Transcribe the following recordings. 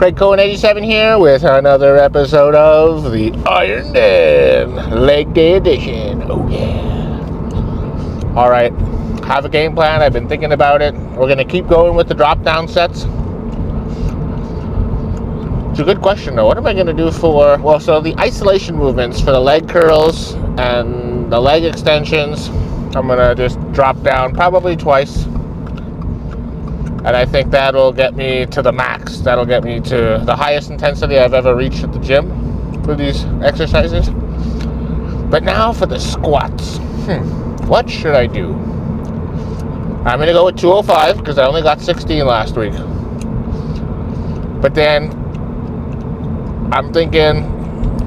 Craig Cohen 87 here with another episode of the Iron Den Leg Day Edition. Oh yeah. Alright, have a game plan. I've been thinking about it. We're going to keep going with the drop down sets. It's a good question though. What am I going to do for, well, so the isolation movements for the leg curls and the leg extensions, I'm going to just drop down probably twice. And I think that'll get me to the max. That'll get me to the highest intensity I've ever reached at the gym for these exercises. But now for the squats. What should I do? I'm going to go with 205 because I only got 16 last week. But then I'm thinking,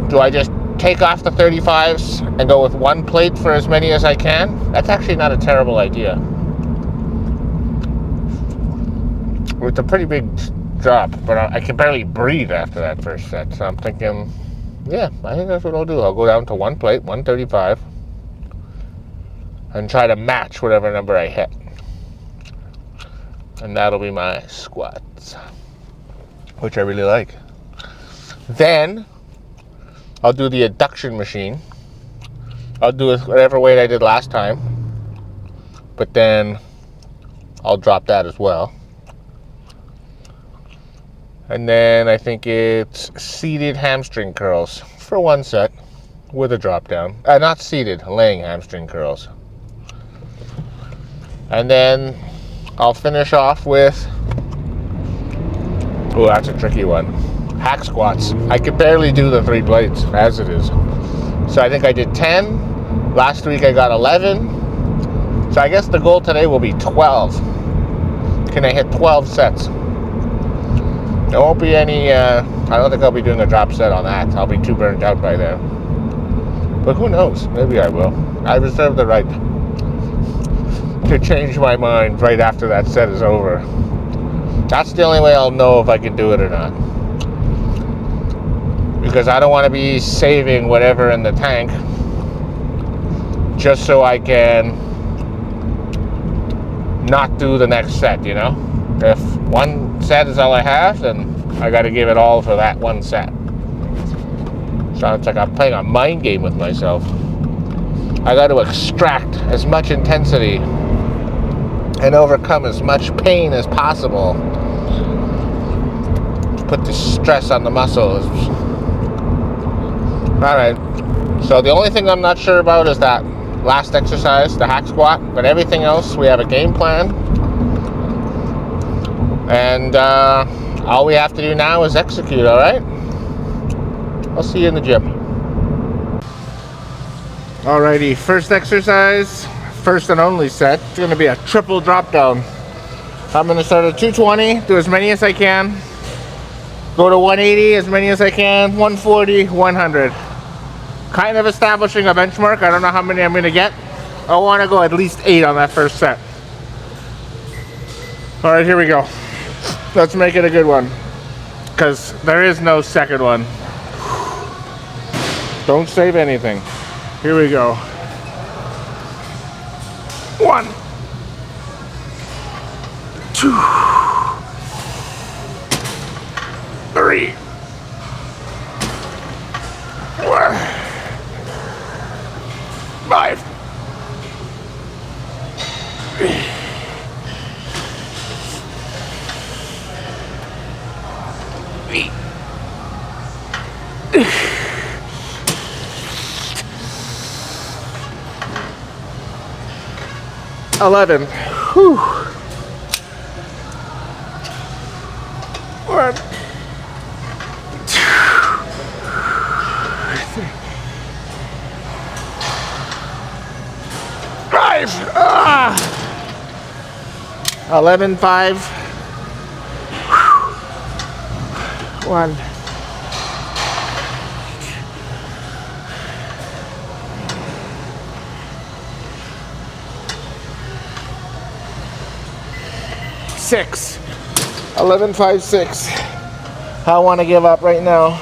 do I just take off the 35s and go with one plate for as many as I can? That's actually not a terrible idea. It's a pretty big drop, but I can barely breathe after that first set. So I'm thinking, yeah, I think that's what I'll do. I'll go down to one plate, 135, and try to match whatever number I hit. And that'll be my squats, which I really like. Then I'll do the adduction machine. I'll do whatever weight I did last time, but then I'll drop that as well. And then I think it's seated hamstring curls for one set with a drop down. Not seated, laying hamstring curls. And then I'll finish off with, oh, that's a tricky one. Hack squats. I could barely do the 3 plates as it is. So I think I did 10. Last week I got 11. So I guess the goal today will be 12. Can I hit 12 sets? There won't be any, I don't think I'll be doing a drop set on that. I'll be too burnt out by then. But who knows? Maybe I will. I reserve the right to change my mind right after that set is over. That's the only way I'll know if I can do it or not. Because I don't want to be saving whatever in the tank just so I can not do the next set, you know? If one set is all I have, then I got to give it all for that one set. Sounds like I'm playing a mind game with myself. I got to extract as much intensity and overcome as much pain as possible to put the stress on the muscles. Alright, so the only thing I'm not sure about is that last exercise, the hack squat, but everything else, we have a game plan. And all we have to do now is execute, all right? I'll see you in the gym. Alrighty, first exercise, first and only set. It's gonna be a triple drop down. I'm gonna start at 220, do as many as I can. Go to 180, as many as I can, 140, 100. Kind of establishing a benchmark. I don't know how many I'm gonna get. I wanna go at least 8 on that first set. All right, here we go. Let's make it a good one, because there is no second one. Don't save anything. Here we go. 1, 2, 3, 4, 5. 11. Whew. 1, 2, 3, 5. 11, 5. 1. 6. 11, 5, 6. I want to give up right now.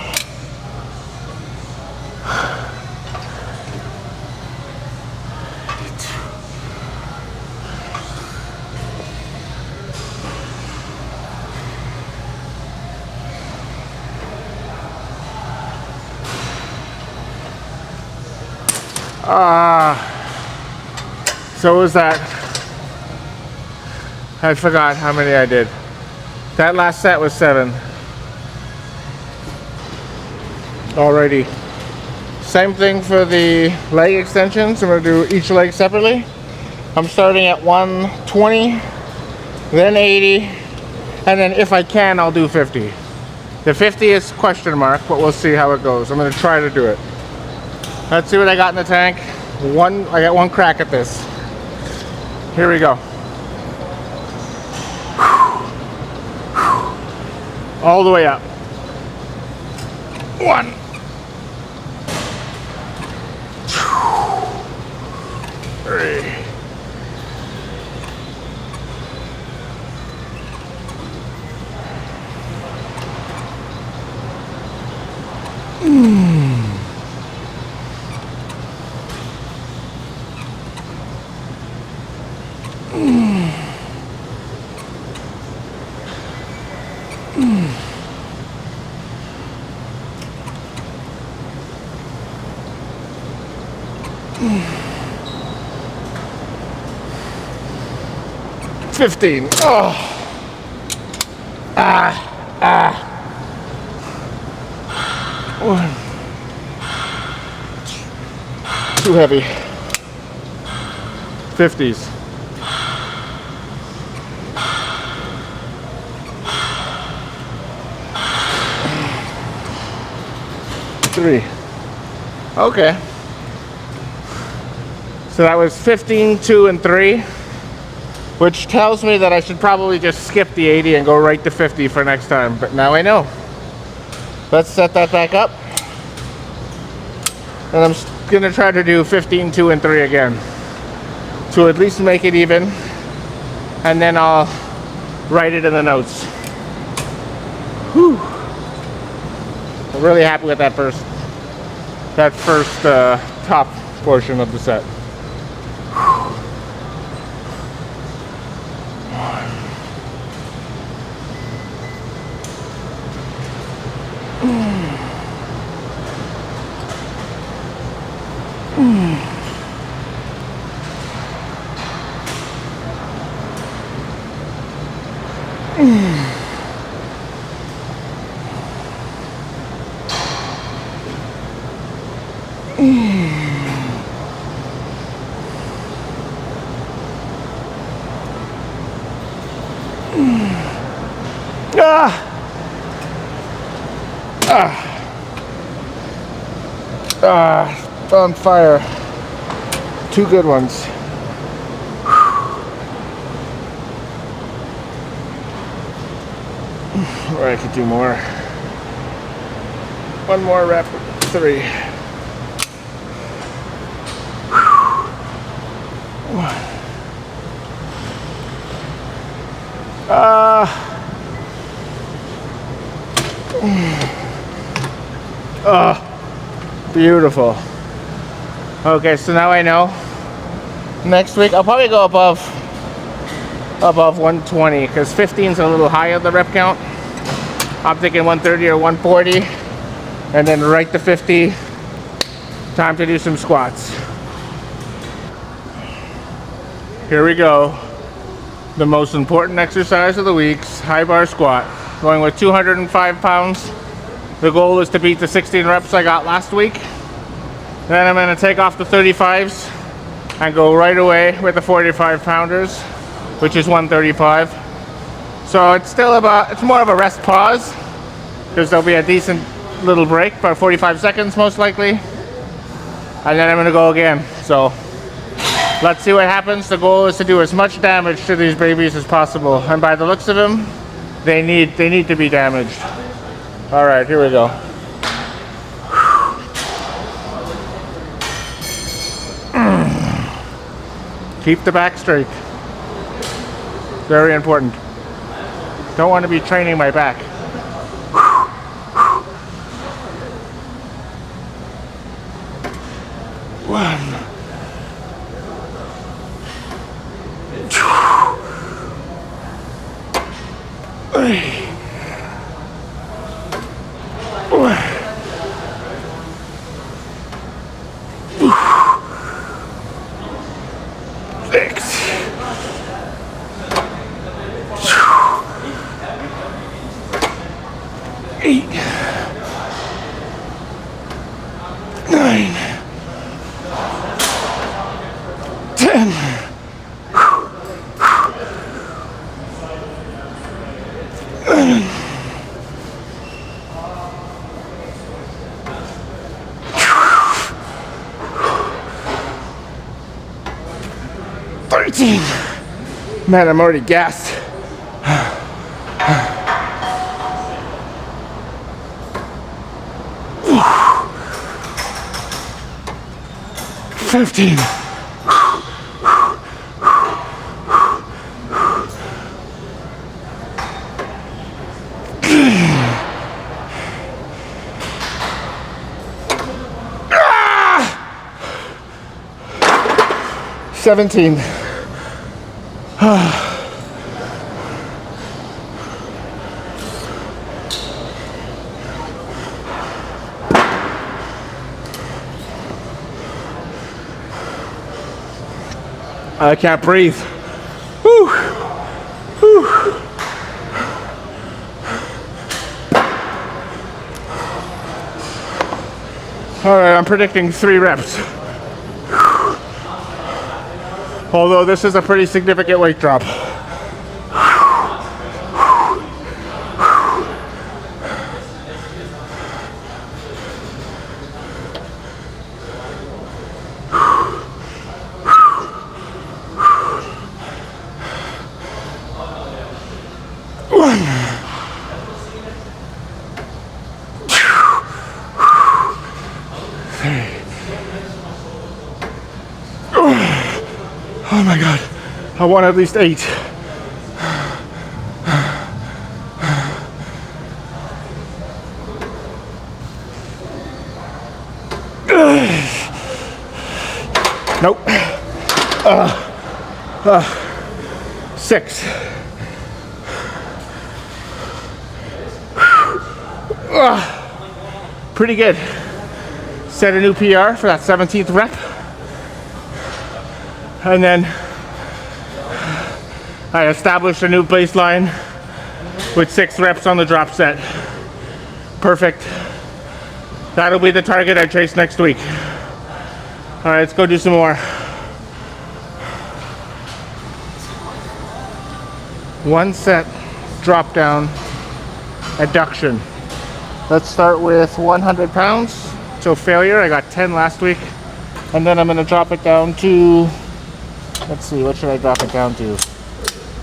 So was that, I forgot how many I did. That last set was 7. Alrighty. Same thing for the leg extensions. I'm going to do each leg separately. I'm starting at 120, then 80, and then if I can, I'll do 50. The 50 is question mark, but we'll see how it goes. I'm going to try to do it. Let's see what I got in the tank. I got one crack at this. Here we go. All the way up. 1. 3. 15. Oh. One. Too heavy. 50s. 3. Okay. So that was 15, 2, and 3, which tells me that I should probably just skip the 80 and go right to 50 for next time, but now I know. Let's set that back up. And I'm gonna try to do 15, 2, and 3 again to at least make it even, and then I'll write it in the notes. Whew. I'm really happy with that first top portion of the set. On fire. 2 good ones. Or I could do more. 1 more rep. 3. 1. Beautiful. Okay, so now I know. Next week I'll probably go above 120 because 15 is a little high on the rep count. I'm thinking 130 or 140, and then right to 50. Time to do some squats. Here we go. The most important exercise of the week's high bar squat. Going with 205 pounds. The goal is to beat the 16 reps I got last week. Then I'm going to take off the 35s and go right away with the 45 pounders, which is 135. So it's still it's more of a rest pause because there'll be a decent little break, about 45 seconds most likely. And then I'm going to go again. So let's see what happens. The goal is to do as much damage to these babies as possible. And by the looks of them, they need to be damaged. All right, here we go. Keep the back straight. Very important. Don't want to be training my back. 1. 2. 18. Man, I'm already gassed. 15. Ah! 17. I can't breathe. Whew. Whew. All right, I'm predicting 3 reps. Although this is a pretty significant weight drop. Oh my God, I want at least 8. Nope. 6. Pretty good. Set a new PR for that 17th rep. And then I established a new baseline with 6 reps on the drop set. Perfect. That'll be the target I chase next week. All right, let's go do some more. 1 set drop down adduction. Let's start with 100 pounds. So failure, I got 10 last week. And then I'm gonna drop it down to, let's see, what should I drop it down to?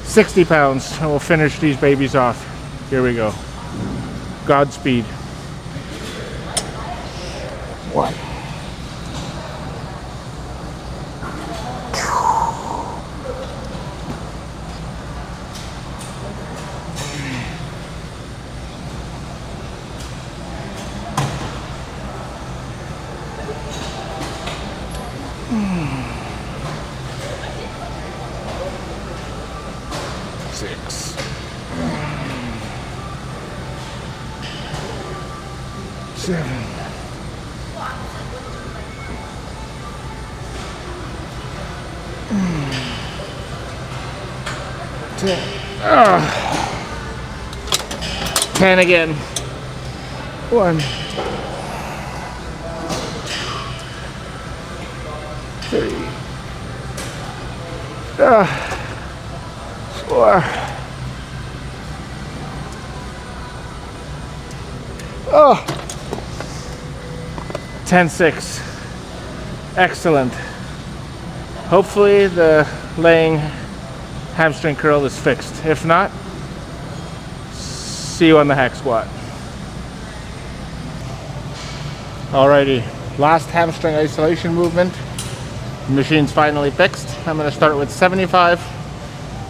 60 pounds, and we'll finish these babies off. Here we go. Godspeed. 1. 6. 7. 10. 10 again. 1. 3. 4. 10-6. Excellent. Hopefully the laying hamstring curl is fixed. If not, see you on the hack squat. Alrighty, last hamstring isolation movement. The machine's finally fixed. I'm going to start with 75,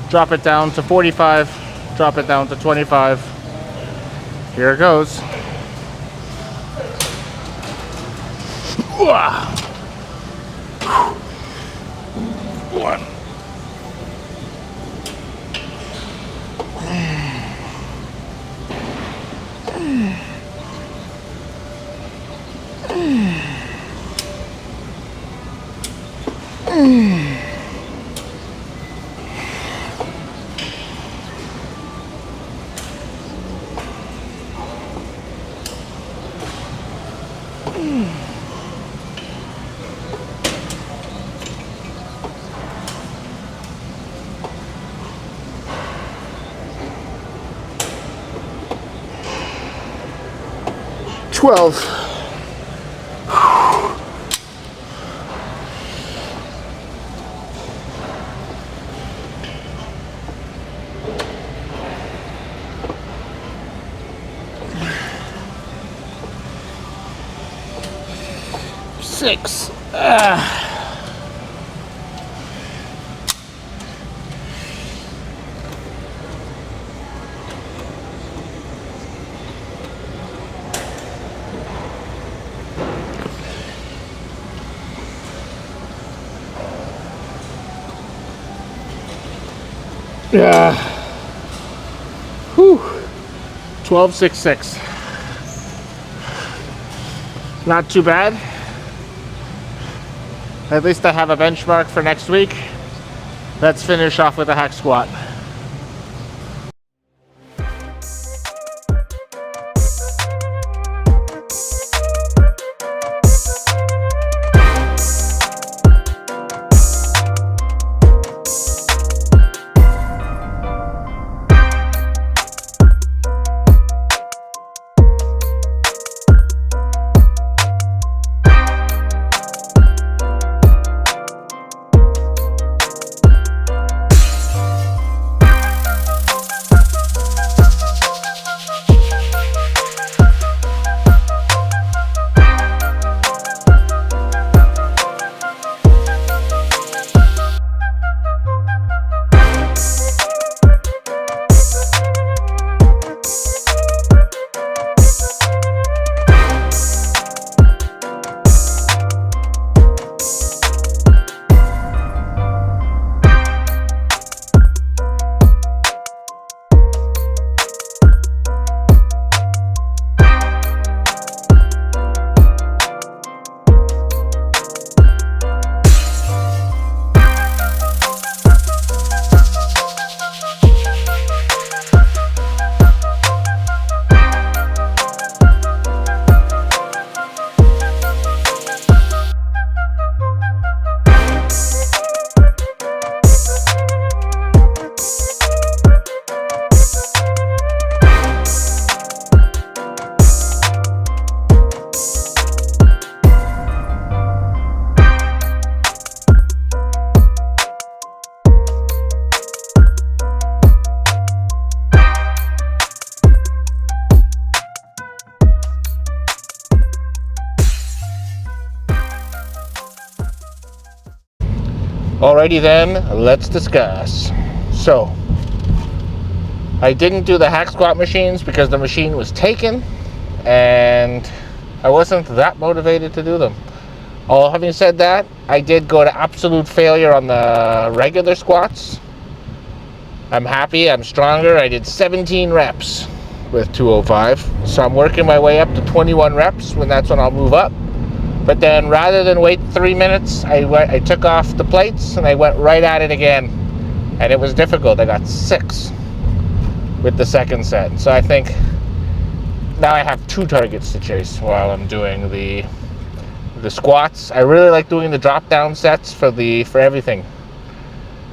drop it down to 45, drop it down to 25. Here it goes. 1. 12. 13. 6. Yeah. Whew. 12.66. Not too bad. At least I have a benchmark for next week. Let's finish off with a hack squat. Alrighty then, let's discuss. So, I didn't do the hack squat machines because the machine was taken and I wasn't that motivated to do them. All having said that, I did go to absolute failure on the regular squats. I'm happy, I'm stronger. I did 17 reps with 205. So I'm working my way up to 21 reps that's when I'll move up. But then rather than wait 3 minutes, I took off the plates and I went right at it again. And it was difficult. I got 6 with the second set. So I think now I have 2 targets to chase while I'm doing the squats. I really like doing the drop down sets for everything.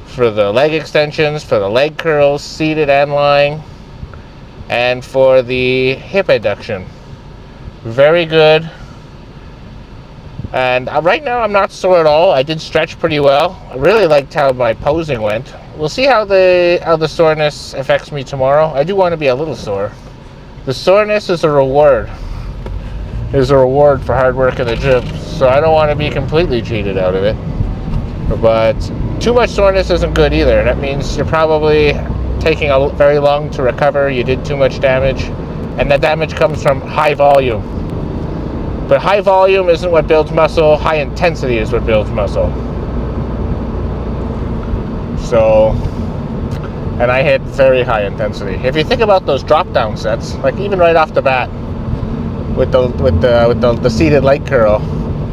For the leg extensions, for the leg curls, seated and lying, and for the hip adduction. Very good. And right now I'm not sore at all. I did stretch pretty well. I really liked how my posing went. We'll see how the soreness affects me tomorrow. I do want to be a little sore. The soreness is a reward. For hard work in the gym. So I don't want to be completely cheated out of it. But too much soreness isn't good either. That means you're probably taking very long to recover. You did too much damage. And that damage comes from high volume. But high volume isn't what builds muscle. High intensity is what builds muscle. So, and I hit very high intensity. If you think about those drop down sets, like even right off the bat, with the seated leg curl,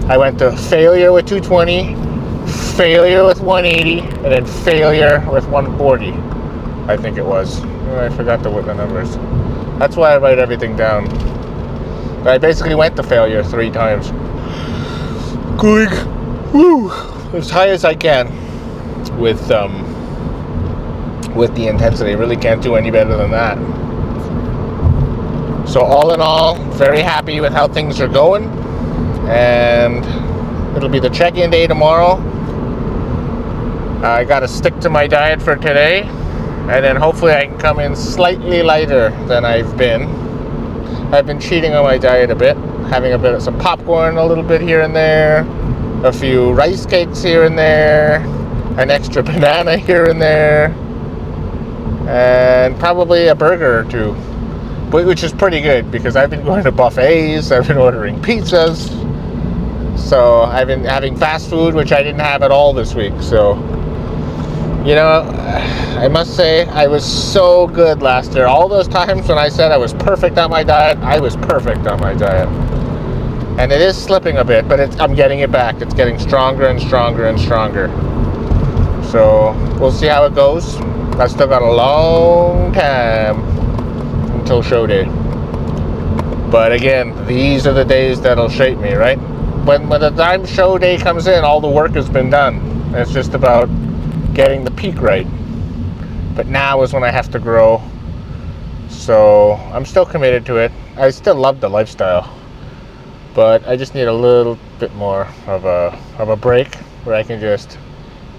I went to failure with 220, failure with 180, and then failure with 140. I think it was. I forgot the numbers. That's why I write everything down. I basically went to failure 3 times. Going as high as I can with the intensity. Really can't do any better than that. So all in all, very happy with how things are going. And it'll be the check-in day tomorrow. I gotta stick to my diet for today. And then hopefully I can come in slightly lighter than I've been. I've been cheating on my diet a bit, having a bit of some popcorn, a little bit here and there, a few rice cakes here and there, an extra banana here and there, and probably a burger or two, which is pretty good because I've been going to buffets, I've been ordering pizzas, so I've been having fast food, which I didn't have at all this week. So, you know, I must say I was so good last year. All those times when I said I was perfect on my diet, I was perfect on my diet. And it is slipping a bit, but I'm getting it back. It's getting stronger and stronger and stronger. So we'll see how it goes. I've still got a long time until show day. But again, these are the days that'll shape me, right? When the time show day comes in, all the work has been done. It's just about getting the peak right. But now is when I have to grow. So I'm still committed to it. I still love the lifestyle, but I just need a little bit more of a break where I can just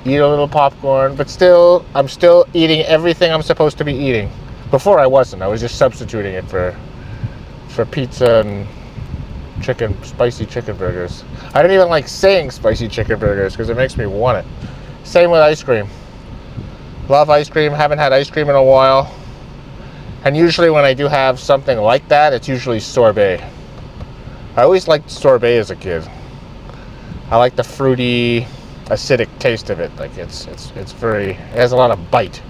eat a little popcorn, but still, I'm still eating everything I'm supposed to be eating. Before I wasn't. I was just substituting it for pizza and spicy chicken burgers. I don't even like saying spicy chicken burgers because it makes me want it. Same with ice cream. Love ice cream. Haven't had ice cream in a while. And usually when I do have something like that, it's usually sorbet. I always liked sorbet as a kid. I like the fruity, acidic taste of it. Like it has a lot of bite.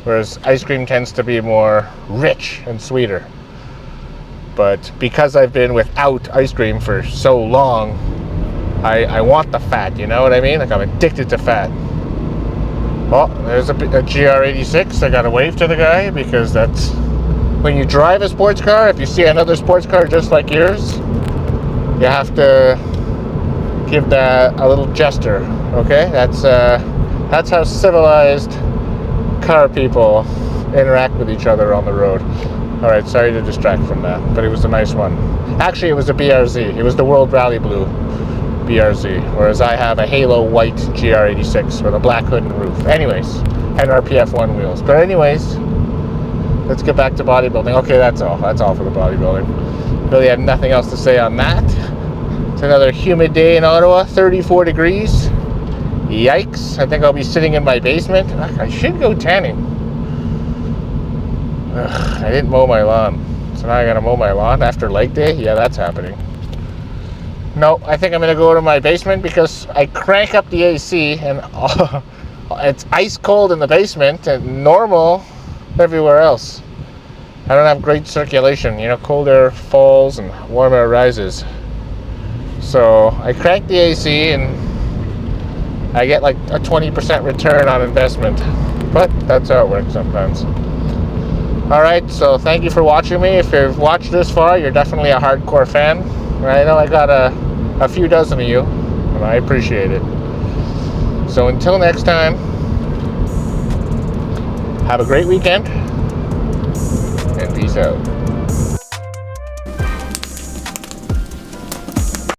Whereas ice cream tends to be more rich and sweeter. But because I've been without ice cream for so long, I want the fat, you know what I mean? Like I'm addicted to fat. Well, there's a GR86. I gotta wave to the guy because that's when you drive a sports car. If you see another sports car just like yours, you have to give that a little gesture. Okay, that's how civilized car people interact with each other on the road. All right, sorry to distract from that, but it was a nice one. Actually, it was a BRZ. It was the World Rally Blue BRZ, whereas I have a Halo White GR86 with a black hood and roof. Anyways, and RPF1 wheels. But anyways, let's get back to bodybuilding. Okay, that's all. That's all for the bodybuilding. Really have nothing else to say on that. It's another humid day in Ottawa, 34 degrees. Yikes. I think I'll be sitting in my basement. I should go tanning. Ugh, I didn't mow my lawn. So now I gotta mow my lawn after leg day? Yeah, that's happening. No, I think I'm gonna go to my basement because I crank up the AC and it's ice cold in the basement and normal everywhere else. I don't have great circulation. You know, cold air falls and warm air rises. So I crank the AC and I get like a 20% return on investment. But that's how it works sometimes. Alright, so thank you for watching me. If you've watched this far, you're definitely a hardcore fan. I know I got a few dozen of you, and I appreciate it. So until next time, have a great weekend, and peace out.